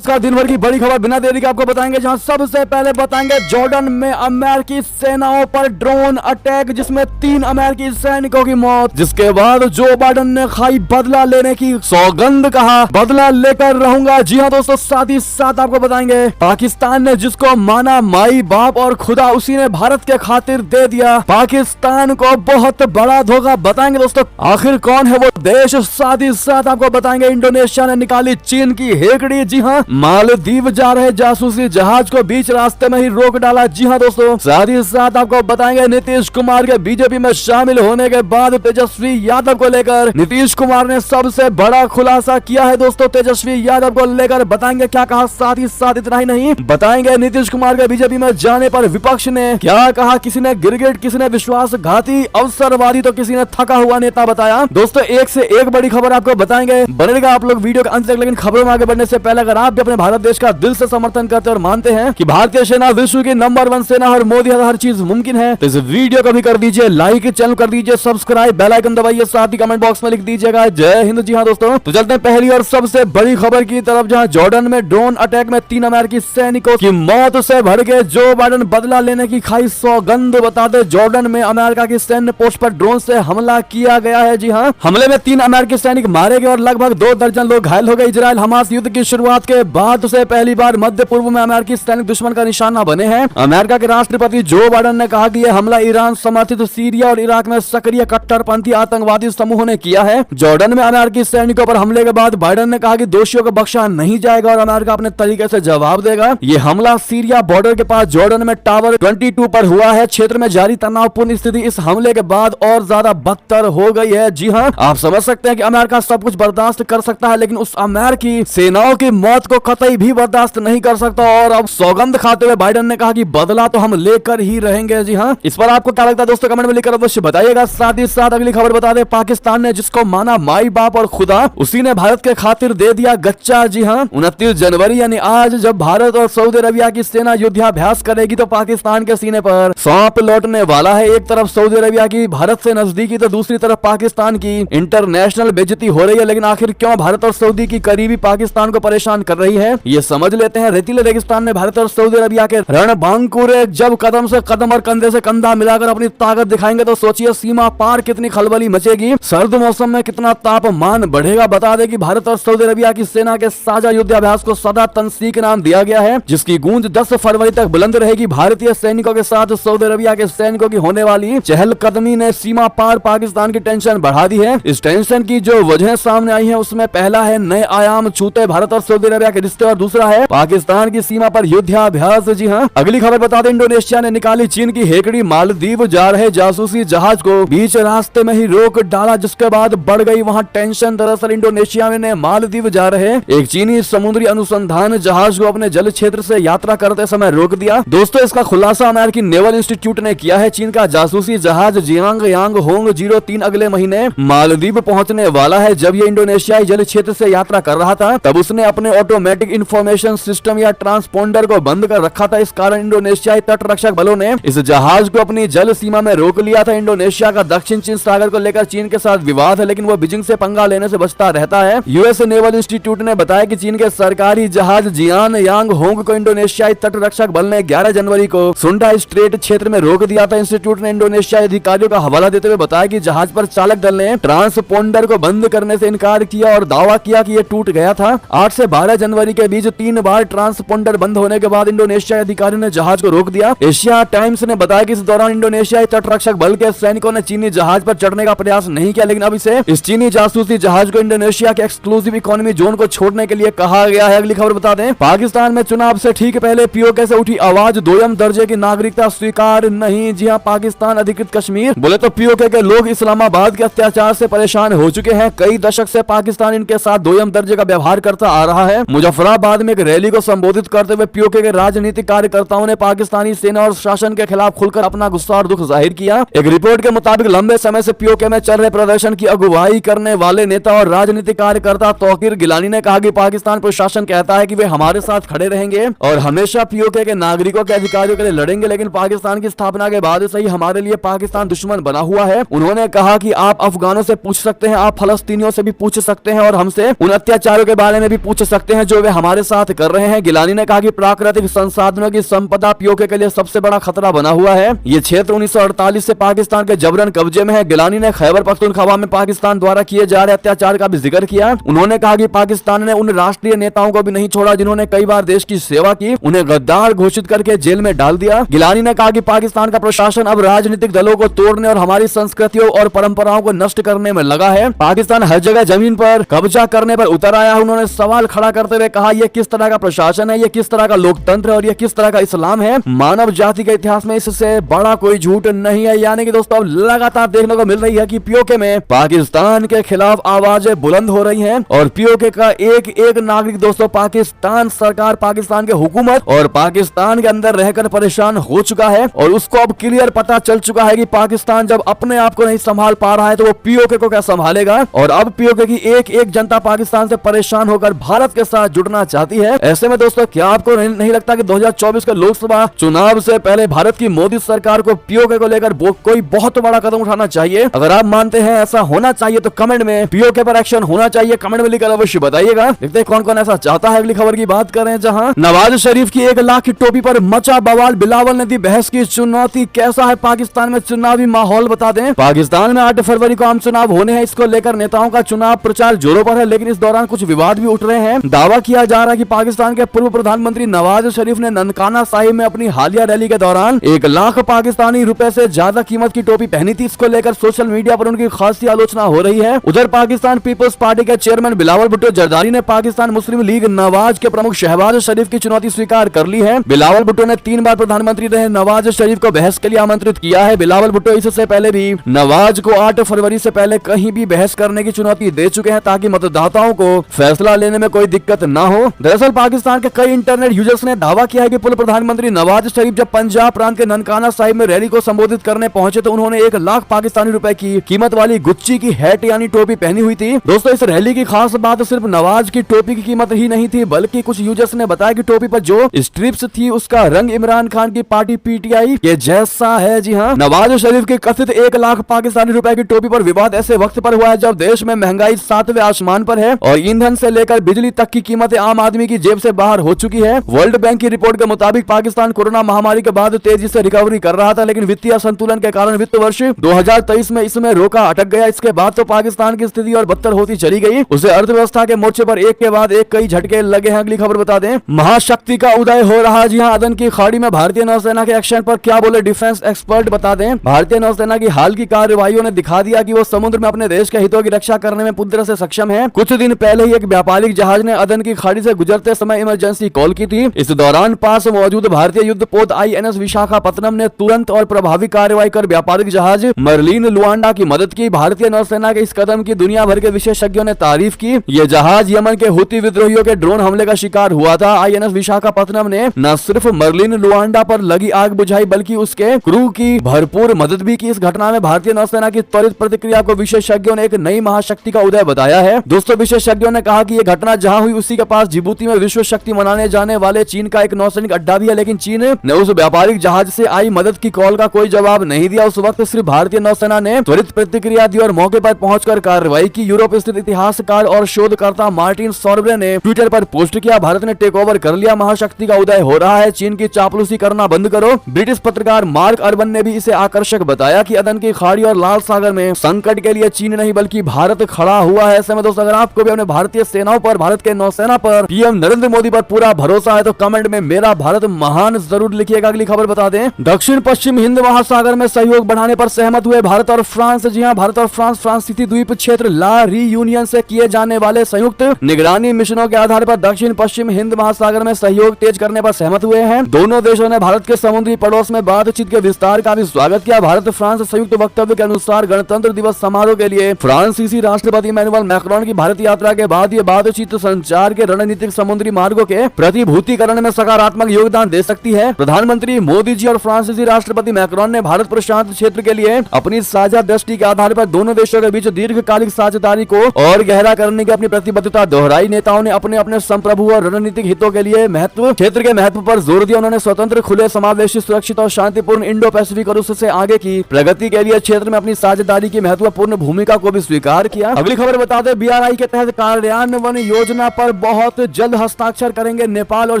उसका दिन भर की बड़ी खबर बिना देरी के आपको बताएंगे, जहां सबसे पहले बताएंगे जॉर्डन में अमेरिकी सेनाओं पर ड्रोन अटैक जिसमें 3 अमेरिकी सैनिकों की मौत। जिसके बाद जो बाइडेन ने खाई बदला लेने की सौगंध, कहा बदला लेकर रहूंगा। जी हाँ दोस्तों, साथ ही साथ आपको बताएंगे पाकिस्तान ने जिसको माना माई बाप और खुदा, उसी ने भारत के खातिर दे दिया पाकिस्तान को बहुत बड़ा धोखा। बताएंगे दोस्तों आखिर कौन है वो देश। साथ ही साथ आपको बताएंगे इंडोनेशिया ने निकाली चीन की हेकड़ी। जी हाँ, मालदीव जा रहे जासूसी जहाज को बीच रास्ते में ही रोक डाला। जी हाँ दोस्तों, साथ ही साथ आपको बताएंगे नीतीश कुमार के बीजेपी में शामिल होने के बाद तेजस्वी यादव को लेकर नीतीश कुमार ने सबसे बड़ा खुलासा किया है। दोस्तों तेजस्वी यादव को लेकर बताएंगे क्या कहा। साथ ही साथ इतना ही नहीं, बताएंगे नीतीश कुमार के बीजेपी में जाने पर विपक्ष ने क्या कहा। किसी ने गिरगिट, किसी ने विश्वासघाती, अवसरवादी तो किसी ने थका हुआ नेता बताया। दोस्तों एक से एक बड़ी खबर आपको बताएंगे, बनेगा आप लोग वीडियो के अंत तक। लेकिन खबरों में आगे बढ़ने से पहले अगर आप भी अपने भारत देश का दिल से समर्थन करते और मानते हैं कि भारतीय सेना विश्व की नंबर 1 सेना और मोदी हर चीज मुमकिन है, तो इस वीडियो को भी कर दीजिए लाइक, चैनल कर दीजिए सब्सक्राइब, बेल आइकन दबाइए, साथ ही कमेंट बॉक्स में लिख दीजिएगा जय हिंद। जी हाँ दोस्तों, तो चलते हैं पहली और सबसे बड़ी खबर की तरफ, जहां जॉर्डन में ड्रोन अटैक में 3 अमेरिकी सैनिकों की मौत से भर के जो बाइडेन बदला लेने की खाई सौगंध। बताते जॉर्डन में अमेरिका की सैन्य पोस्ट पर ड्रोन से हमला किया गया है। जी हाँ, हमले में 3 अमेरिकी सैनिक मारे गए और लगभग 2 दर्जन लोग घायल हो गए। इजराइल हमास युद्ध की शुरुआत के बाद से पहली बार मध्य पूर्व में अमेरिकी सैनिक दुश्मन का निशाना बने हैं। अमेरिका के राष्ट्रपति जो बाइडेन ने कहा कि यह हमला ईरान समर्थित सीरिया और इराक में सक्रिय कट्टरपंथी आतंकवादी समूहों ने किया है। जॉर्डन में अमेरिकी सैनिकों पर हमले के बाद बाइडेन ने कहा कि दोषियों को बख्शा नहीं जाएगा और अमेरिका अपने तरीके से जवाब देगा। ये हमला सीरिया बॉर्डर के पास जॉर्डन में टावर 22 पर हुआ है। क्षेत्र में जारी तनावपूर्ण स्थिति इस हमले के बाद और ज्यादा बदतर हो गई है। जी हाँ, आप समझ सकते हैं कि अमेरिका सब कुछ बर्दाश्त कर सकता है, लेकिन उस अमेरिकी सेनाओं की मौत को कतई भी बर्दाश्त नहीं कर सकता। और अब सौगंध खाते हुए बाइडेन ने कहा कि बदला तो हम लेकर ही रहेंगे। जी हाँ, इस पर आपको क्या लगता है दोस्तों, कमेंट में लिखकर अवश्य बताइएगा। साथ ही साथ अगली खबर बता दें, पाकिस्तान ने जिसको माना माई बाप और खुदा, उसी ने भारत के खातिर दे दिया गच्चा। जी हाँ, 29 जनवरी यानी आज जब भारत और सऊदी अरबिया की सेना युद्धाभ्यास करेगी तो पाकिस्तान के सीने पर सांप लौटने वाला है। एक तरफ सऊदी अरबिया की भारत से नजदीकी तो दूसरी तरफ पाकिस्तान की इंटरनेशनल बेइज्जती हो रही है। लेकिन आखिर क्यों भारत और सऊदी की करीबी पाकिस्तान को परेशान कर रही है, ये समझ लेते हैं। रेतीले रेगिस्तान में भारत और सऊदी अरबिया के रणबांकुरे जब कदम से कदम और कंधे से कंधा मिलाकर अपनी ताकत दिखाएंगे तो सोचिए सीमा पार कितनी खलबली मचेगी, सर्द मौसम में कितना तापमान बढ़ेगा। बता दें कि भारत और सऊदी अरबिया की सेना के साझा युद्धाभ्यास को सदा तनसीक नाम दिया गया है, जिसकी गूंज 10 फरवरी तक बुलंद रहेगी। भारतीय सैनिकों के साथ सऊदी अरबिया के सैनिकों की होने वाली चहलकदमी ने सीमा पार पाकिस्तान की टेंशन बढ़ा दी है। इस टेंशन की जो वजह सामने आई है उसमें पहला है नए आयाम छूते भारत और सऊदी अरबिया के रिश्ते और दूसरा है पाकिस्तान की सीमा पर युद्धाभ्यास। जी हाँ, अगली खबर बता दें, इंडोनेशिया ने निकाली चीन की हेकड़ी, मालदीव जा रहे जासूसी जहाज को बीच रास्ते में ही रोक डाला, जिसके बाद बढ़ गई वहां टेंशन। दरअसल इंडोनेशिया में मालदीव जा रहे एक चीनी समुद्री अनुसंधान जहाज को अपने जल क्षेत्र से यात्रा करते समय रोक दिया। दोस्तों इसका खुलासा अमेरिकी नेवल इंस्टीट्यूट ने किया है। चीन का जासूसी जहाज जियांग यांग होंग 03 अगले महीने मालदीव पहुंचने वाला है। जब ये इंडोनेशियाई जल क्षेत्र से यात्रा कर रहा था तब उसने अपने ऑटोमेटिक इंफॉर्मेशन सिस्टम या ट्रांसपोंडर को बंद कर रखा था। इस कारण इंडोनेशियाई तट रक्षक बलों ने इस जहाज को अपनी जल सीमा में रोक लिया था। इंडोनेशिया का दक्षिण चीन सागर को लेकर चीन के साथ विवाद है, लेकिन वो बीजिंग से पंगा लेने से बचता रहता है। यूएस नेवल इंस्टीट्यूट ने बताया कि चीन के सरकारी जहाज जियान यांग होंग को इंडोनेशियाई तट रक्षक बल ने 11 जनवरी को सुंडा स्ट्रेट क्षेत्र में रोक दिया था। इंस्टीट्यूट ने इंडोनेशियाई अधिकारियों का हवाला देते हुए बताया कि जहाज पर चालक दल ने ट्रांसपोंडर को बंद करने से इनकार किया और दावा किया कि यह टूट गया था। 8 से 12 जनवरी के बीच 3 बार ट्रांसपोंडर बंद होने के बाद इंडोनेशियाई अधिकारियों ने जहाज को रोक दिया। एशिया टाइम्स ने बताया कि इस दौरान इंडोनेशियाई तटरक्षक बल के सैनिकों ने चीनी जहाज पर चढ़ने का प्रयास नहीं किया, लेकिन अब इसे इस चीनी जासूसी जहाज को इंडोनेशिया के एक्सक्लूसिव इकोनॉमी जोन को छोड़ने के लिए कहा गया है। अगली खबर बता दें, पाकिस्तान में चुनाव से ठीक पहले पीओके से उठी आवाज, 2ym दर्जे की नागरिकता स्वीकार नहीं। जी हां, पाकिस्तान अधिकृत कश्मीर बोले तो पीओके के लोग इस्लामाबाद के अत्याचार से परेशान हो चुके हैं। कई दशक से पाकिस्तान इनके साथ 2ym दर्जे का व्यवहार करता आ रहा है। मुजफ्फराबाद में एक रैली को संबोधित करते हुए पीओके के राजनीतिक कार्यकर्ताओं ने पाकिस्तानी सेना और शासन के खिलाफ खुलकर अपना गुस्सा और दुख जाहिर किया। एक रिपोर्ट के मुताबिक लंबे समय से पीओके में चल रहे प्रदर्शन की अगुवाई करने वाले नेता और राजनीतिक कार्यकर्ता तौकीर गिलानी ने कहा कि पाकिस्तान प्रशासन कहता है कि वे हमारे साथ खड़े रहेंगे और हमेशा पीओके के नागरिकों के अधिकारियों के लिए लड़ेंगे, लेकिन पाकिस्तान की स्थापना के बाद से ही हमारे लिए पाकिस्तान दुश्मन बना हुआ है। उन्होंने कहा कि आप अफगानों से पूछ सकते हैं, आप फलस्तीनियों से भी पूछ सकते हैं और हमसे उन अत्याचारों के बारे में भी पूछ सकते हैं जो वे हमारे साथ कर रहे हैं। गिलानी ने कहा कि प्राकृतिक संसाधनों की संपदा पीओके के लिए सबसे बड़ा खतरा बना हुआ है। ये क्षेत्र 1948 से पाकिस्तान के जबरन कब्जे में है। गिलानी ने खैबर पख्तूनख्वा में पाकिस्तान द्वारा किए जा रहे अत्याचार का भी जिक्र किया। उन्होंने कहा कि पाकिस्तान ने उन राष्ट्रीय नेताओं को भी नहीं छोड़ा जिन्होंने कई बार देश की सेवा की, उन्हें गद्दार घोषित करके जेल में डाल दिया। गिलानी ने कहा कि पाकिस्तान का प्रशासन अब राजनीतिक दलों को तोड़ने और हमारी संस्कृतियों और परंपराओं को नष्ट करने में लगा है। पाकिस्तान हर जगह जमीन पर कब्जा करने पर उतर आया है। उन्होंने सवाल खड़ा करते हुए कहा, यह किस तरह का प्रशासन है, यह किस तरह का लोकतंत्र और यह किस तरह का इस्लाम है। मानव जाति के इतिहास में इससे बड़ा कोई झूठ नहीं है। यानी कि दोस्तों अब लगातार देखने को मिल रही है कि पीओके में पाकिस्तान के खिलाफ आवाजें बुलंद हो रही हैं और पीओके का एक एक नागरिक दोस्तों पाकिस्तान सरकार, पाकिस्तान के हुकूमत और पाकिस्तान के अंदर रहकर परेशान हो चुका है और उसको अब क्लियर पता चल चुका है कि पाकिस्तान जब अपने आप को नहीं संभाल पा रहा है तो वो पीओके को क्या संभालेगा। और अब पीओके की एक एक जनता पाकिस्तान से परेशान होकर भारत के साथ जुड़ना चाहती है। ऐसे में दोस्तों क्या आपको नहीं लगता कि 2024 के लोकसभा चुनाव से पहले भारत की मोदी सरकार को पीओके को लेकर कोई बहुत बड़ा कदम उठाना चाहिए? अगर आप मानते हैं ऐसा होना चाहिए तो कमेंट में पीओके पर एक्शन होना चाहिए कमेंट में लिखकर अवश्य बताइएगा। देखते हैं कौन कौन ऐसा चाहता है। अगली खबर की बात करें जहां नवाज शरीफ की 1 लाख की टोपी पर मचा बवाल, बिलावल ने दी बहस की चुनौती। कैसा है पाकिस्तान में चुनावी माहौल बता दें। पाकिस्तान में 8 फरवरी को आम चुनाव होने हैं। इसको लेकर नेताओं का चुनाव प्रचार जोरों पर है, लेकिन इस दौरान कुछ विवाद भी उठ रहे हैं। दावा किया जा रहा है कि पाकिस्तान के पूर्व प्रधानमंत्री नवाज शरीफ ने ननकाना साहिब में अपनी हालिया रैली के दौरान 1 लाख पाकिस्तानी रुपए से ज्यादा कीमत की टोपी पहनी थी। इसको लेकर सोशल मीडिया पर उनकी खासी आलोचना हो रही है। उधर पाकिस्तान पीपल्स पार्टी के चेयरमैन बिलावल भुट्टो जरदारी ने पाकिस्तान मुस्लिम लीग नवाज के प्रमुख शहबाज शरीफ की चुनौती स्वीकार कर ली है। बिलावल भुट्टो ने 3 बार प्रधानमंत्री रहे नवाज शरीफ को बहस के लिए आमंत्रित किया है। बिलावल भुट्टो इससे पहले भी नवाज को 8 फरवरी से पहले कहीं भी बहस करने की चुनौती दे चुके हैं ताकि मतदाताओं को फैसला लेने में कोई दिक्कत न हो। दरअसल पाकिस्तान के कई इंटरनेट यूजर्स ने दावा किया है कि पूर्व प्रधानमंत्री नवाज शरीफ जब पंजाब प्रांत के ननकाना साहिब में रैली को संबोधित करने पहुंचे तो उन्होंने 1 लाख पाकिस्तानी रुपए की कीमत वाली गुच्ची की हैट यानी टोपी पहनी हुई थी। दोस्तों इस रैली की खास बात सिर्फ नवाज की टोपी की कीमत ही नहीं थी, बल्कि कुछ यूजर्स ने बताया कि टोपी पर जो स्ट्रिप्स थी उसका रंग इमरान खान की पार्टी पीटीआई के जैसा है। जी हाँ, नवाज शरीफ की कथित 1 लाख पाकिस्तानी रुपए की टोपी पर विवाद ऐसे वक्त पर हुआ है जब देश में महंगाई 7वें आसमान पर है और ईंधन से लेकर बिजली तक की कीमतें आम आदमी की जेब से बाहर हो चुकी है। वर्ल्ड बैंक की रिपोर्ट के मुताबिक पाकिस्तान कोरोना महामारी के बाद तेजी से रिकवरी कर रहा था, लेकिन वित्तीय संतुलन के कारण वित्त वर्ष 2023 में इसमें रोका अटक गया। इसके बाद तो पाकिस्तान की स्थिति और बदतर होती चली गई। उसे अर्थव्यवस्था के मोर्चे पर एक के बाद एक कई झटके लगे हैं। अगली खबर बता दें, महाशक्ति का उदय हो रहा है। जी हाँ, अदन की खाड़ी में भारतीय नौसेना के एक्शन पर क्या बोले डिफेंस एक्सपर्ट बता दें। भारतीय नौसेना की हाल की कार्रवाइयों ने दिखा दिया कि वो समुद्र में अपने देश के हितों की रक्षा करने में पूरी तरह से सक्षम है। कुछ दिन पहले ही एक व्यापारिक जहाज ने अदन की खाड़ी से गुजरते समय इमरजेंसी कॉल की थी। इस दौरान पास मौजूद भारतीय युद्धपोत INS विशाखापत्तनम ने तुरंत और प्रभावी कार्रवाई कर व्यापारिक जहाज मर्लिन लुआंडा की मदद की। भारतीय नौसेना के इस कदम की दुनिया भर के विशेषज्ञों ने तारीफ की। यह जहाज यमन के हुती विद्रोहियों के ड्रोन हमले का शिकार हुआ था। INS विशाखापत्तनम ने न सिर्फ मर्लिन लुआंडा पर लगी आग बुझाई बल्कि उसके क्रू की भरपूर मदद भी की। इस घटना में भारतीय नौसेना की त्वरित प्रतिक्रिया को विशेषज्ञों ने एक नई महाशक्ति का उदय बताया है। दोस्तों विशेषज्ञों ने कहा कि यह घटना जहां हुई उसी के पास जिबूती में विश्व शक्ति मनाने जाने वाले चीन का एक नौसैनिक अड्डा भी है, लेकिन चीन ने उस व्यापारिक जहाज से आई मदद की कॉल का कोई जवाब नहीं दिया। उस वक्त सिर्फ भारतीय नौसेना ने त्वरित प्रतिक्रिया दी और मौके पर पहुंचकर कार्रवाई की। यूरोप स्थित इतिहासकार और शोधकर्ता मार्टिन सॉर्ब्रे ने ट्विटर पर पोस्ट किया, भारत ने टेक ओवर कर लिया, महाशक्ति का उदय हो रहा है, चीन की चापलूसी करना बंद करो। ब्रिटिश पत्रकार मार्क अर्बन ने भी इसे आकर्षक बताया कि अदन की खाड़ी और लाल सागर में संकट के लिए चीन नहीं बल्कि भारत खड़ा हुआ है। ऐसे में दोस्तों अगर आपको भी अपने भारतीय सेनाओं पर, भारत के नौसेना पर, पीएम नरेंद्र मोदी पर पूरा भरोसा है तो कमेंट में मेरा भारत महान जरूर लिखिएगा। अगली खबर बता दें, दक्षिण पश्चिम हिंद महासागर में सहयोग बढ़ाने पर सहमत हुए भारत और फ्रांस। जी हां, भारत और फ्रांस फ्रांसीसी द्वीप क्षेत्र ला रीयूनियन से किए जाने वाले संयुक्त निगरानी मिशनों के आधार पर दक्षिण पश्चिम हिंद महासागर में सहयोग तेज करने पर सहमत हुए हैं। दोनों देशों ने भारत के समुद्री पड़ोस में बातचीत के विस्तार का भी स्वागत किया। भारत फ्रांस संयुक्त वक्तव्य के अनुसार गणतंत्र दिवस समारोह के लिए फ्रांसीसी राष्ट्रपति इमैनुअल मैक्रोन की भारत यात्रा के बाद ये बातचीत संचार के रणनीतिक समुद्री मार्गों के प्रतिभूतिकरण में सकारात्मक योगदान दे सकती है। प्रधानमंत्री मोदी जी और फ्रांसीसी राष्ट्रपति मैक्रोन ने भारत प्रशांत क्षेत्र के लिए अपनी साझा दृष्टि के आधार पर दोनों देशों के बीच दीर्घकालिक साझेदारी को और गहरा करने की अपनी प्रतिबद्धता दोहराई। नेताओं ने अपने अपने संप्रभु और रणनीतिक हितों के लिए क्षेत्र के महत्व पर जोर दिया। उन्होंने स्वतंत्र, खुले, समावेशी, सुरक्षित और शांतिपूर्ण इंडो पैसिफिक और उससे आगे की प्रगति के लिए क्षेत्र में अपनी साझेदारी की महत्वपूर्ण भूमिका को भी स्वीकार किया। अगली खबर बता दें, BRI के तहत कार्यान्वयन योजना पर बहुत जल्द हस्ताक्षर करेंगे नेपाल और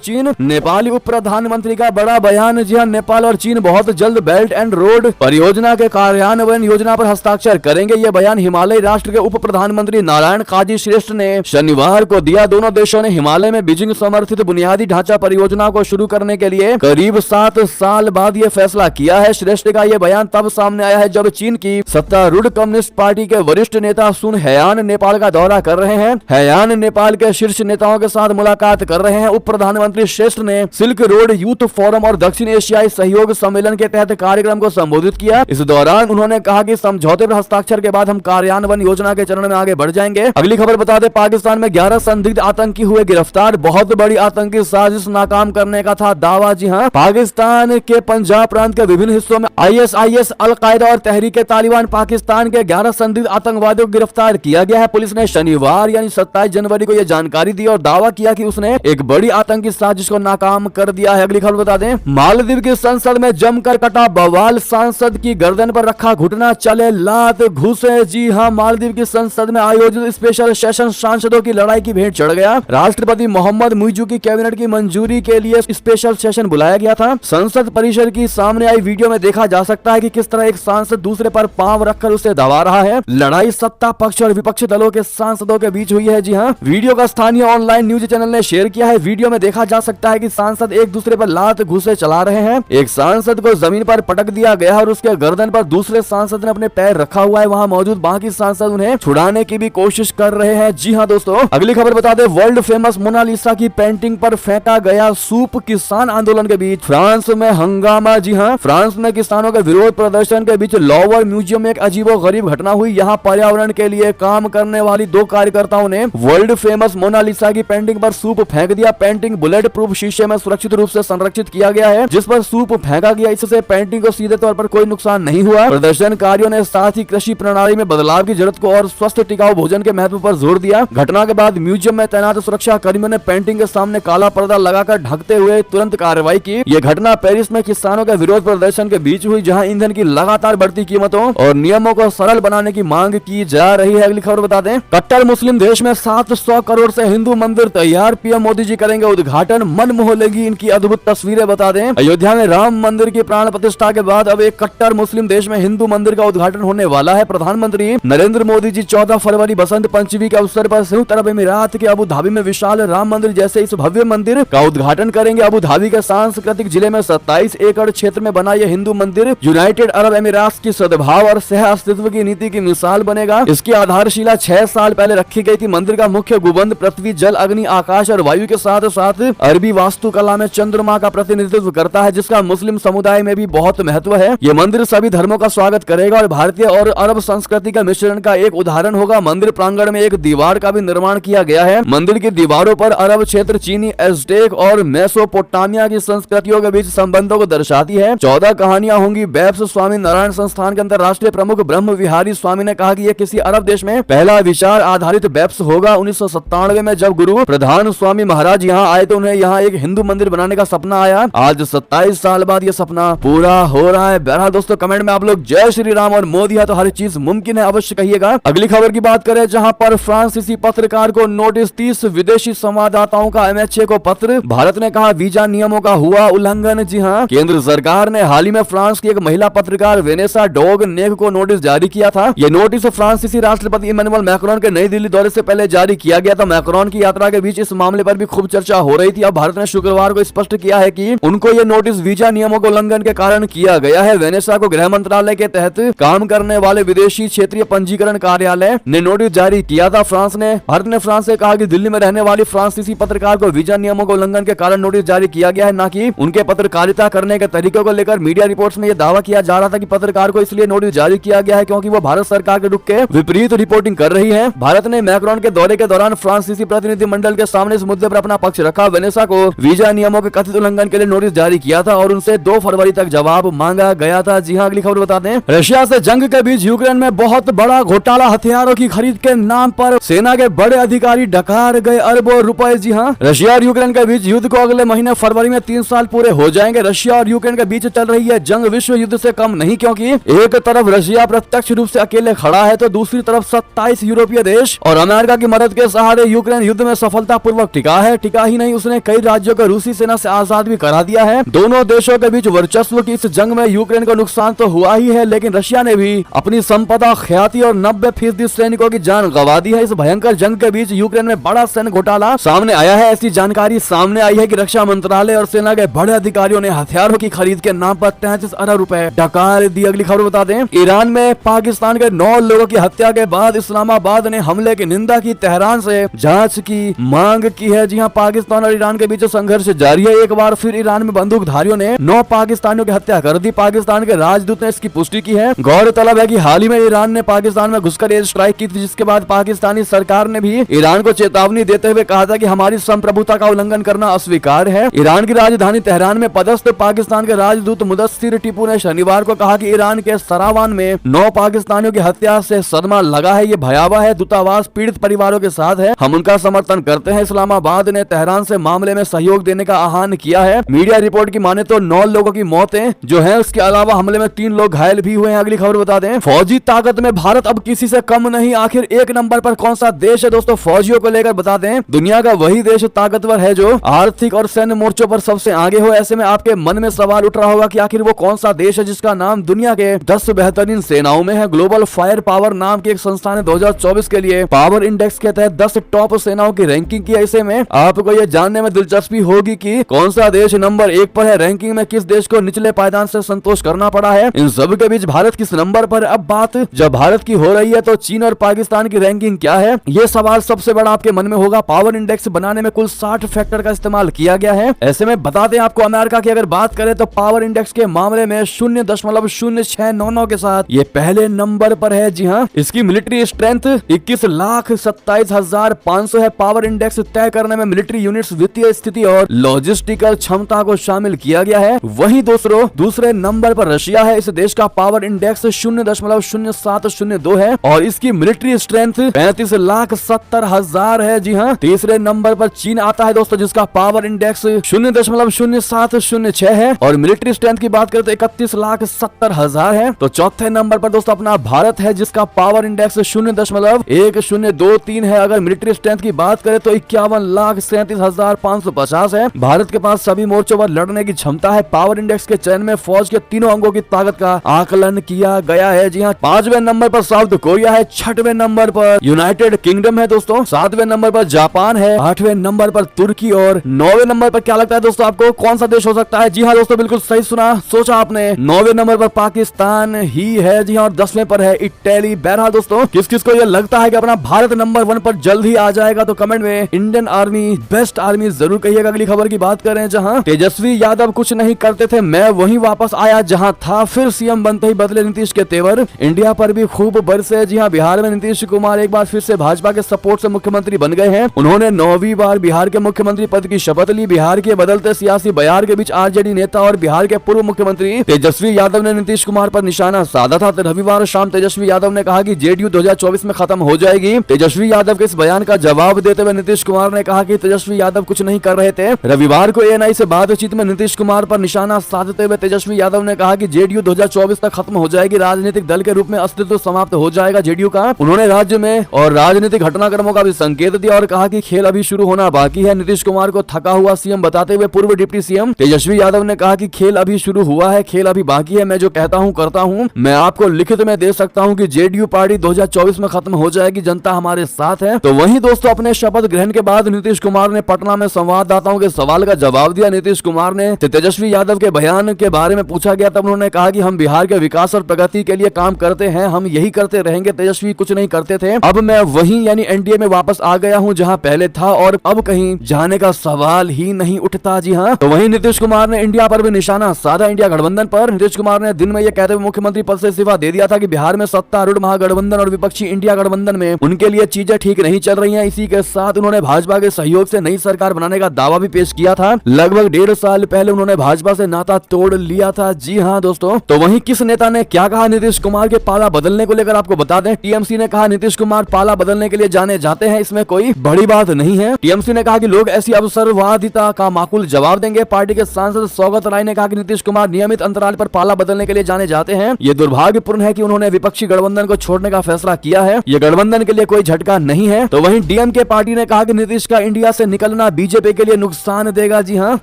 चीन। नेपाली उप प्रधानमंत्री का बड़ा बयान। जी हाँ, नेपाल और चीन बहुत जल्द बेल्ट एंड रोड परियोजना के कार्यान्वयन योजना पर हस्ताक्षर करेंगे। ये बयान हिमालय राष्ट्र के उप प्रधानमंत्री नारायण काजी श्रेष्ठ ने शनिवार को दिया। दोनों देशों ने हिमालय में बीजिंग समर्थित बुनियादी ढांचा परियोजना को शुरू करने के लिए करीब 7 साल बाद ये फैसला किया है। श्रेष्ठ का ये बयान तब सामने आया है जब चीन की सत्तारूढ़ कम्युनिस्ट पार्टी के वरिष्ठ नेता सुन हैयान नेपाल का दौरा कर रहे हैं। हैयान नेपाल के शीर्ष नेताओं के साथ मुलाकात कर रहे हैं। उप प्रधानमंत्री श्रेष्ठ ने सिल्क रोड यूथ फोरम और दक्षिण एशियाई सहयोग सम्मेलन के तहत कार्यक्रम को संबोधित किया। इस दौरान उन्होंने कहा कि समझौते पर हस्ताक्षर के बाद हम कार्यान्वयन योजना के चरण में आगे बढ़ जाएंगे। अगली खबर बता दें, पाकिस्तान में 11 संदिग्ध आतंकी हुए गिरफ्तार। बहुत बड़ी आतंकी साजिश नाकाम करने का था दावा। जी हाँ, पाकिस्तान के पंजाब प्रांत के विभिन्न हिस्सों में ISIS, अलकायदा और तहरीके तालिबान पाकिस्तान के 11 संदिग्ध आतंकवादियों को गिरफ्तार किया गया है। पुलिस ने शनिवार यानी 27 जनवरी को यह जानकारी दी और दावा किया कि उसने एक बड़ी आतंकी साजिश को नाकाम कर दिया है। अगली खबर बता दें, मालदीव की संसद में जमकर कटा बवाल। सांसद की गर्दन पर रखा घुटना, चले लात घुसे। जी हाँ, मालदीव की संसद में आयोजित स्पेशल सेशन सांसदों की लड़ाई की भेंट चढ़ गया। राष्ट्रपति मोहम्मद मुइजू की कैबिनेट की मंजूरी के लिए स्पेशल सेशन बुलाया गया था। संसद परिसर की सामने आई वीडियो में देखा जा सकता है कि किस तरह एक सांसद दूसरे पर पांव रखकर उसे दबा रहा है। लड़ाई सत्ता पक्ष और विपक्ष दलों के सांसदों के बीच हुई है। जी हाँ, वीडियो का स्थानीय ऑनलाइन न्यूज चैनल ने शेयर किया है। वीडियो में देखा जा सकता है कि सांसद एक दूसरे पर लात घुसे चला रहे हैं। एक सांसद को जमीन पर पटक दिया गया और उसके गर्दन पर दूसरे सांसद ने अपने पैर रखा हुआ है। वहाँ मौजूद बाकी सांसद उन्हें छुड़ाने की भी कोशिश कर रहे हैं। जी हाँ दोस्तों, अगली खबर बता दें, वर्ल्ड फेमस मोनालिसा की पेंटिंग पर फेंका गया सूप। किसान आंदोलन के बीच फ्रांस में हंगामा। जी हाँ, फ्रांस में किसानों के विरोध प्रदर्शन के बीच लॉवर म्यूजियम में एक अजीबोगरीब घटना हुई। यहाँ पर्यावरण के लिए काम करने वाली 2 कार्यकर्ताओं ने वर्ल्ड फेमस मोनालिसा की पेंटिंग पर सूप फेंक दिया। पेंटिंग बुलेट प्रूफ शीशे में सुरक्षित रूप से संरक्षित किया गया है, जिस पर सूप फेंका गया। इससे पेंटिंग को सीधे तौर पर कोई नुकसान नहीं हुआ। प्रदर्शनकारियों ने साथ ही कृषि प्रणाली में बदलाव की जरूरत को और स्वस्थ टिकाऊ भोजन के महत्व पर जोर दिया। घटना के बाद म्यूजियम में तैनात सुरक्षा कर्मियों ने पेंटिंग के सामने काला पर्दा लगाकर ढकते हुए तुरंत कार्रवाई की। यह घटना पेरिस में किसानों के विरोध प्रदर्शन के बीच हुई, जहां ईंधन की लगातार बढ़ती कीमतों और नियमों को सरल बनाने की मांग की जा रही है। अगली खबर बता दें, कट्टर मुस्लिम देश में 700 करोड़ से हिंदू मंदिर तैयार। पीएम मोदी जी करेंगे उद्घाटन। मन मोह लेगी इनकी अद्भुत तस्वीरें। बता दें, अयोध्या में राम मंदिर की प्राण प्रतिष्ठा के बाद अब एक कट्टर मुस्लिम देश में हिंदू मंदिर का उद्घाटन होने वाला है। प्रधानमंत्री नरेंद्र मोदी जी 14 फरवरी बसंत पंचमी के अवसर पर संयुक्त अरब अमीरात के अबू धाबी में विशाल राम मंदिर जैसे इस भव्य मंदिर का उद्घाटन करेंगे। अबू धाबी के सांस्कृतिक जिले में 27 एकड़ क्षेत्र में बना यह हिंदू मंदिर यूनाइटेड अरब अमीरात की सद्भाव और सह अस्तित्व की नीति की मिसाल बनेगा। इसकी आधारशिला 6 साल पहले रखी गई थी। मंदिर का मुख्य गुंबद पृथ्वी, जल, अग्नि, आकाश और वायु के साथ साथ अरबी वास्तुकला में चंद्रमा का प्रतिनिधित्व करता है, जिसका मुस्लिम समुदाय में भी बहुत महत्व है। यह मंदिर सभी धर्मों का स्वागत करेगा और भारतीय और अरब संस्कृति का मिश्रण का एक उदाहरण होगा। मंदिर प्रांगण में एक दीवार का भी निर्माण किया गया है। मंदिर की दीवारों पर अरब क्षेत्र, चीनी, एज़टेक और मेसोपोटामिया की संस्कृतियों के बीच संबंधों को दर्शाती है। 14 कहानियां होंगी। बैप्स स्वामी नारायण संस्थान के अंतर्राष्ट्रीय प्रमुख ब्रह्म विहारी स्वामी ने कहा कि यह किसी अरब देश में पहला विचार आधारित बैप्स होगा। 1997 में जब गुरु प्रधान स्वामी महाराज यहाँ आए तो उन्हें यहाँ एक हिंदू मंदिर बनाने का सपना आया। आज 27 साल बाद यह सपना पूरा हो रहा है। बहरहाल दोस्तों, कमेंट में आप लोग जय श्री राम और मोदी है तो हर चीज मुमकिन है अवश्य कहिएगा। अगली खबर की बात करें, जहां पर फ्रांसीसी पत्रकार को नोटिस, 30 विदेशी संवाददाताओं का MHA को पत्र। भारत ने कहा वीजा नियमों का हुआ उल्लंघन। जी हां, केंद्र सरकार ने हाल ही में फ्रांस की एक महिला पत्रकार वेनेसा डोग नेग को नोटिस जारी किया था। यह नोटिस फ्रांसीसी राष्ट्रपति इमैनुअल मैक्रोन के नई दिल्ली दौरे से पहले जारी किया गया था। मैक्रोन की यात्रा के बीच इस मामले पर भी खूब चर्चा हो रही थी। अब भारत ने शुक्रवार को स्पष्ट किया है कि उनको यह नोटिस वीजा नियमों के उल्लंघन के कारण किया गया है। वेनेसा को गृह मंत्रालय के तहत काम करने वाले विदेशी क्षेत्रीय पंजीकरण कार्यालय ने नोटिस जारी किया था। भारत ने फ्रांस से कहा कि दिल्ली में रहने वाली फ्रांसीसी पत्रकार को वीजा नियमों के उल्लंघन के कारण नोटिस जारी किया गया है, न कि उनके पत्रकारिता करने के तरीकों को लेकर। मीडिया रिपोर्ट्स में यह दावा किया जा रहा था कि पत्रकार को इसलिए नोटिस जारी किया गया है क्योंकि वो भारत सरकार के रुख के विपरीत रिपोर्टिंग कर रही है। भारत ने मैक्रोन के दौरे के दौरान फ्रांसीसी प्रतिनिधिमंडल के सामने इस मुद्दे पर अपना पक्ष रखा। वेनेसा को वीजा नियमों के कथित उल्लंघन के लिए नोटिस जारी किया था और उनसे 2 फरवरी तक जवाब मांगा गया था। जी हाँ, अगली खबर बताते हैं, रशिया से जंग के बीच यूक्रेन में बहुत बड़ा घोटाला। हथियारों की खरीद के नाम पर सेना के बड़े अधिकारी डकार गए अरबों रुपए। जी हाँ, रशिया और यूक्रेन के बीच युद्ध को अगले महीने फरवरी में 3 साल पूरे हो जाएंगे। रशिया और यूक्रेन के बीच चल रही है जंग विश्व युद्ध से कम नहीं, क्योंकि एक तरफ रशिया प्रत्यक्ष रूप से अकेले खड़ा है तो दूसरी तरफ 27 यूरोपीय देश और अमेरिका की मदद के सहारे यूक्रेन युद्ध में सफलतापूर्वक टिका है। टिका ही नहीं, उसने कई राज्यों को रूसी सेना से आजाद भी करा दिया है। दोनों देशों के बीच वर्चस्व की इस जंग में यूक्रेन को नुकसान तो हुआ ही है, लेकिन रशिया ने भी अपनी संपदा, ख्याति और 90% सैनिकों की जान गंवा दी है। इस भयंकर जंग के बीच यूक्रेन में बड़ा सैन्य घोटाला सामने आया है। ऐसी जानकारी सामने आई है कि रक्षा मंत्रालय और सेना के बड़े अधिकारियों ने हथियारों की खरीद के नाम पर 33 अरब रुपए डकार दी। अगली खबर बता दें, ईरान में पाकिस्तान के 9 लोगों की हत्या के बाद इस्लामाबाद ने हमले की निंदा की, तेहरान से जांच की मांग की है। जी हां, पाकिस्तान और ईरान के बीच संघर्ष जारी है। एक बार फिर ईरान में बंदूकधारियों ने 9 पाकिस्तानियों की हत्या कर दी। पाकिस्तान के राजदूत ने इसकी पुष्टि की है। गौरतलब है कि हाल ही में ईरान ने पाकिस्तान में घुसकर एयर स्ट्राइक की थी, जिसके बाद पाकिस्तानी सरकार ने भी ईरान को चेतावनी देते हुए कहा था कि हमारी संप्रभुता का उल्लंघन करना अस्वीकार है। ईरान की राजधानी तेहरान में पदस्थ पाकिस्तान के राजदूत मुदस्सिर टिपू ने शनिवार को कहा कि ईरान के सरावान में 9 पाकिस्तानियों की हत्या से सदमा लगा है। ये भयावह है। दूतावास पीड़ित परिवारों के साथ है, हम उनका समर्थन करते हैं। इस्लामाबाद ने तेहरान से मामले में सहयोग देने का आह्वान किया है। मीडिया रिपोर्ट की माने तो 9 लोगों की मौतें जो है, उसके अलावा हमले में 3 लोग घायल भी हुए हैं। अगली खबर बता दें, फौजी ताकत में भारत अब किसी से कम नहीं। आखिर 1 नंबर पर कौन सा देश है दोस्तों फौजियों को लेकर? बता दें, दुनिया का वही देश ताकतवर है जो आर्थिक और सैन्य मोर्चों पर सबसे आगे हो। ऐसे में आपके मन में सवाल उठ रहा होगा कि आखिर वो कौन सा देश है जिसका नाम दुनिया के 10 बेहतरीन सेनाओं में है। ग्लोबल फायर पावर नाम की एक संस्था ने 2024 के लिए पावर इंडेक्स के तहत 10 टॉप सेनाओं की रैंकिंग की। ऐसे में आपको ये जानने में दिलचस्पी होगी कि कौन सा देश नंबर 1 पर है। रैंकिंग में किस देश को निचले पायदान से संतोष करना पड़ा है। इन सब के बीच भारत किस नंबर पर? अब बात जब भारत की हो रही है तो चीन और पाकिस्तान की रैंकिंग क्या है, ये सवाल सबसे बड़ा आपके मन में होगा। पावर इंडेक्स बनाने में कुल 60 फैक्टर का इस्तेमाल किया गया है। ऐसे में बता दें आपको, अमेरिका की अगर बात करें तो पावर इंडेक्स के मामले में 0.0699 के साथ ये पहले नंबर पर है। जी हाँ, इसकी मिलिट्री स्ट्रेंथ 21,27,500 है। पावर इंडेक्स तय करने में मिलिट्री यूनिट्स, वित्तीय स्थिति और लॉजिस्टिकल क्षमता को शामिल किया गया है। वहीं दूसरे नंबर पर रशिया है। इस देश का पावर इंडेक्स 0.0702 है और इसकी मिलिट्री स्ट्रेंथ 35,70,000 है। जी हाँ, तीसरे नंबर पर चीन आता है दोस्तों, जिसका पावर इंडेक्स 0.0706 है और मिलिट्री स्ट्रेंथ की बात करें तो 31,70,000 है। तो चौथे नंबर पर दोस्तों अपना भारत है, जिसका पावर इंडेक्स 0.1023 है। अगर मिलिट्री स्ट्रेंथ की बात करें तो 51,37,550 है। भारत के पास सभी मोर्चों पर लड़ने की क्षमता है। पावर इंडेक्स के चयन में फौज के तीनों अंगों की ताकत का आकलन किया गया है। जी हाँ, 5वें नंबर पर साउथ कोरिया है, 6वें नंबर पर यूनाइटेड किंगडम है दोस्तों, 7वें नंबर पर जापान है, 8वें नंबर पर तुर्की और 9वें नंबर पर क्या लगता है दोस्तों आपको कौन सा देश हो सकता है? जी हाँ दोस्तों, बिल्कुल सही सुना, सोचा आपने। 9वें नंबर पर पाकिस्तान ही है। जी हाँ, और 10वें पर है इटली। बहरहाल दोस्तों, किस किस को ये लगता है कि अपना भारत नंबर 1 पर जल्द ही आ जाएगा तो कमेंट में इंडियन आर्मी बेस्ट आर्मी जरूर कहिएगा। अगली खबर की बात करें, जहां तेजस्वी यादव कुछ नहीं करते थे, मैं वहीं वापस आया जहां था। फिर सीएम बनते ही बदले नीतीश के तेवर, इंडिया पर भी खूब बरसे। जी हाँ, बिहार में नीतीश कुमार एक बार फिर से भाजपा के सपोर्ट से मुख्यमंत्री बन गए हैं। उन्होंने 9वीं बार बिहार के मुख्यमंत्री पद की शपथ ली। बिहार के बदलते सियासी बयार के बीच आरजेडी नेता और बिहार के पूर्व मुख्यमंत्री तेजस्वी यादव ने नीतीश कुमार पर निशाना साधा था। रविवार शाम तेजस्वी यादव ने कहा कि जेडीयू 2024 में खत्म हो जाएगी। तेजस्वी यादव के इस बयान का जवाब देते हुए नीतीश कुमार ने कहा कि तेजस्वी यादव कुछ नहीं कर रहे थे। रविवार को एएनआई से बातचीत में नीतीश कुमार पर निशाना साधते हुए तेजस्वी यादव ने कहा कि जेडीयू 2024 तक खत्म हो जाएगी, राजनीतिक दल के रूप में अस्तित्व समाप्त हो जाएगा जेडीयू का। उन्होंने राज्य में और राजनीतिक घटनाक्रमों का भी संकेत दिया और कहा कि खेल अभी शुरू होना बाकी है। नीतीश कुमार को थका हुआ सीएम बताते हुए पूर्व डिप्टी सीएम तेजस्वी यादव ने कहा कि खेल अभी शुरू हुआ है, खेल अभी बाकी है। मैं जो कहता हूं करता हूं, मैं आपको लिखित में दे सकता हूं कि जेडीयू पार्टी 2024 में खत्म हो जाएगी, जनता हमारे साथ है। तो वहीं दोस्तों, अपने शपथ ग्रहण के बाद नीतीश कुमार ने पटना में संवाददाताओं के सवाल का जवाब दिया। नीतीश कुमार ने तेजस्वी यादव के बयान के बारे में पूछा गया, तब उन्होंने कहा कि हम बिहार के विकास और प्रगति के लिए काम करते हैं, हम यही करते रहेंगे। तेजस्वी कुछ नहीं करते थे, अब मैं वहीं यानी एनडीए में वापस आ गया हूं जहां पहले था और अब कहीं जाने का सवाल ही नहीं उठता। जी हां, तो वहीं नीतीश कुमार ने इंडिया पर भी निशाना साधा, इंडिया गठबंधन पर। नीतीश कुमार ने दिन में यह कहते हुए मुख्यमंत्री पद से इस्तीफा दे दिया था कि बिहार में सत्तारूढ़ महागठबंधन और विपक्षी इंडिया गठबंधन में उनके लिए चीजें ठीक नहीं चल रही हैं। इसी के साथ उन्होंने भाजपा के सहयोग से नई सरकार बनाने का दावा भी पेश किया था। लगभग 1.5 साल पहले उन्होंने भाजपा से नाता तोड़ लिया था। जी हाँ दोस्तों, तो वहीं किस नेता ने क्या कहा नीतीश कुमार के पाला बदलने को लेकर आपको बता दें। टीएमसी ने कहा नीतीश कुमार पाला बदलने के लिए जाने जाते हैं, इसमें कोई बड़ी बात नहीं है। टीएमसी ने कहा कि लोग ऐसी अवसरवादिता का माकूल जवाब देंगे। पार्टी के सांसद सौगत राय ने कहा कि नीतीश कुमार नियमित अंतराल पर पाला बदलने के लिए जाने जाते हैं। ये दुर्भाग्यपूर्ण है कि उन्होंने विपक्षी गठबंधन को छोड़ने का फैसला किया है, ये गठबंधन के लिए कोई झटका नहीं है। तो वहीं डीएमके पार्टी ने कहा कि नीतीश का इंडिया से निकलना बीजेपी के लिए नुकसान देगा। जी हाँ,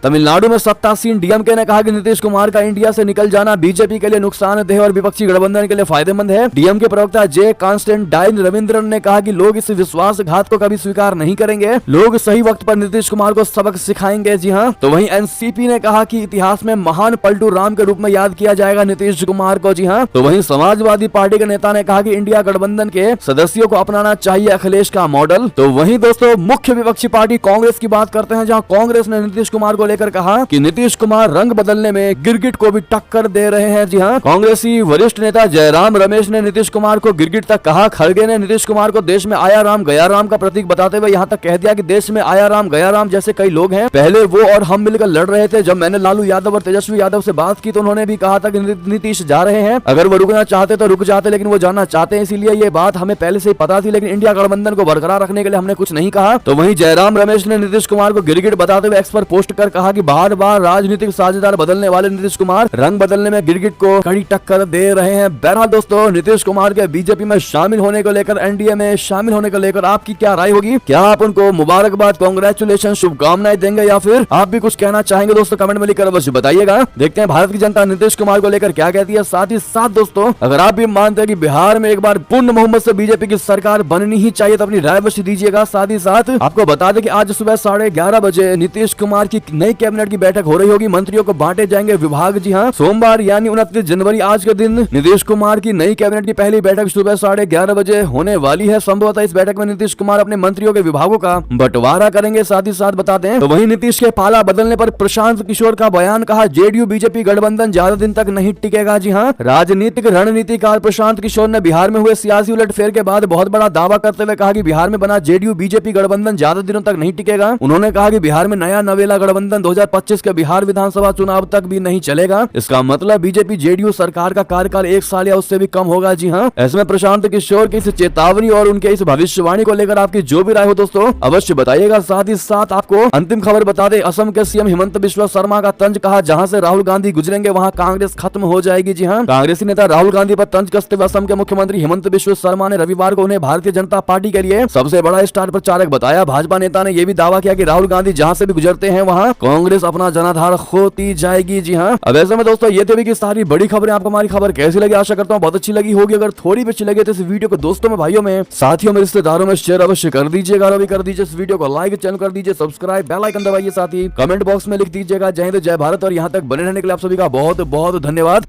तमिलनाडु में सत्तासीन डीएमके ने कहा कि नीतीश कुमार का इंडिया से निकल जाना बीजेपी के लिए नुकसानदेह और विपक्षी गठबंधन के लिए फायदेमंद है। डीएमके प्रवक्ता जे कॉन्स्टेंटाइन रविंद्रन ने कहा कि लोग इस विश्वासघात को कभी स्वीकार नहीं करेंगे, लोग सही वक्त पर नीतीश कुमार को सबक सिखाएंगे। जी हाँ, तो वहीं एनसीपी ने कहा कि इतिहास में महान पलटू राम के रूप में याद किया जाएगा नीतीश कुमार को। जी हाँ, तो वहीं समाजवादी पार्टी के नेता ने कहा कि इंडिया गठबंधन के सदस्यों को अपनाना चाहिए अखिलेश का मॉडल। तो वहीं दोस्तों मुख्य विपक्षी पार्टी कांग्रेस की बात करते हैं, जहां कांग्रेस ने नीतीश कुमार को लेकर कहा कि नीतीश कुमार रंग बदलने में गिरगिट को भी टक्कर दे रहे हैं। जी हाँ, कांग्रेसी वरिष्ठ नेता जयराम रमेश ने नीतीश कुमार को गिरगिट तक कहा। खड़गे ने नीतीश कुमार को देश में आया राम गया राम का प्रतीक बताते हुए यहाँ तक कह दिया कि देश में आया राम गया राम जैसे कई लोग हैं, पहले वो और हम मिलकर लड़ रहे थे। जब मैंने लालू यादव और तेजस्वी यादव से बात की तो उन्होंने भी कहा था कि नीतीश जा रहे हैं, अगर वो रुकना चाहते तो रुक जाते, लेकिन वो जाना चाहते हैं, इसीलिए ये बात हमें पहले से ही पता थी, लेकिन इंडिया गठबंधन को बरकरार रखने के लिए हमने कुछ नहीं कहा। तो वहीं जयराम रमेश ने नीतीश कुमार को गिरगिट बताते हुए एक्स पर पोस्ट कर कहा कि बार बार राजनीतिक साझेदार बदलने वाले नीतीश कुमार रंग बदलने में गिरगिट को कड़ी टक्कर दे रहे हैं। बहरहाल दोस्तों, नीतीश कुमार के बीजेपी में शामिल होने को लेकर, एनडीए में शामिल होने को लेकर आपकी क्या राय होगी? क्या आप उनको मुबारकबाद, कांग्रेचुलेशन, शुभकामनाएं देंगे या फिर आप भी कुछ कहना चाहेंगे? दोस्तों कमेंट में लिखकर अवश्य बताइएगा। देखते हैं भारत की जनता नीतीश कुमार को लेकर क्या कहती है। साथ ही साथ दोस्तों, अगर आप भी मानते हैं कि बिहार में एक बार पूर्ण बहुमत से बीजेपी की सरकार बननी ही चाहिए तो अपनी राय अवश्य दीजिएगा। साथ ही साथ आपको बता दें कि आज सुबह 11:30 बजे नीतीश कुमार की नई कैबिनेट की बैठक हो रही होगी, मंत्रियों को बांटे जाएंगे विभाग। जी हाँ, सोमवार यानी 29 जनवरी आज के दिन नीतीश कुमार की नई कैबिनेट की पहली बैठक सुबह 11:30 बजे होने वाली है। संभवतः इस बैठक में नीतीश कुमार अपने मंत्रियों के विभागों का बंटवारा करेंगे। साथ ही साथ बताते हैं तो वहीं नीतीश के पाला बदलने पर प्रशांत किशोर का बयान, कहा जेडीयू बीजेपी गठबंधन ज्यादा दिन तक नहीं टिकेगा। जी हाँ, राजनीतिक रणनीतिकार प्रशांत किशोर ने बिहार में हुए सियासी उलटफेर के बाद बहुत बड़ा दावा करते हुए कहा कि बिहार में बना जेडीयू बीजेपी गठबंधन ज्यादा दिनों तक नहीं टिकेगा। उन्होंने कहा कि बिहार में नया नवेला गठबंधन 2025 के बिहार विधानसभा चुनाव तक भी नहीं चलेगा। इसका मतलब बीजेपी जेडीयू सरकार का कार्यकाल 1 साल या उससे भी कम होगा। जी हाँ, ऐसे में प्रशांत किशोर की इस चेतावनी और उनके इस भविष्यवाणी को लेकर आपकी जो भी राय हो दोस्तों अवश्य बताइएगा। साथ ही साथ आपको अंतिम खबर बता दें, असम के सीएम हिमंत बिस्वा शर्मा का तंज, कहा जहां से राहुल गांधी गुजरेंगे वहां कांग्रेस खत्म हो जाएगी। जी हाँ, कांग्रेसी नेता राहुल गांधी पर तंज कसते हुए असम के मुख्यमंत्री हिमंत बिस्वा शर्मा ने रविवार को उन्हें भारतीय जनता पार्टी के लिए सबसे बड़ा स्टार प्रचारक बताया। भाजपा नेता ने यह भी दावा किया कि राहुल गांधी जहां से भी गुजरते हैं वहां कांग्रेस अपना जनाधार खोती जाएगी। जी हाँ, अब ऐसे में दोस्तों ये थी कि सारी बड़ी खबरें। आपको हमारी खबर कैसी लगी? आशा करता हूँ बहुत अच्छी लगी होगी। अगर थोड़ी भी अच्छी लगे तो इस वीडियो को दोस्तों में, भाइयों में, साथियों में, रिश्तेदारों में शेयर अवश्य कर दीजिएगा। अभी कर दीजिए इस वीडियो को लाइक, चैनल कर दीजिए सब्सक्राइब, बेल आइकन दबाइए। साथ ही कमेंट बॉक्स में लिख दीजिएगा जय हिंद जय भारत। और यहाँ तक बने रहने के लिए आप सभी का बहुत बहुत धन्यवाद।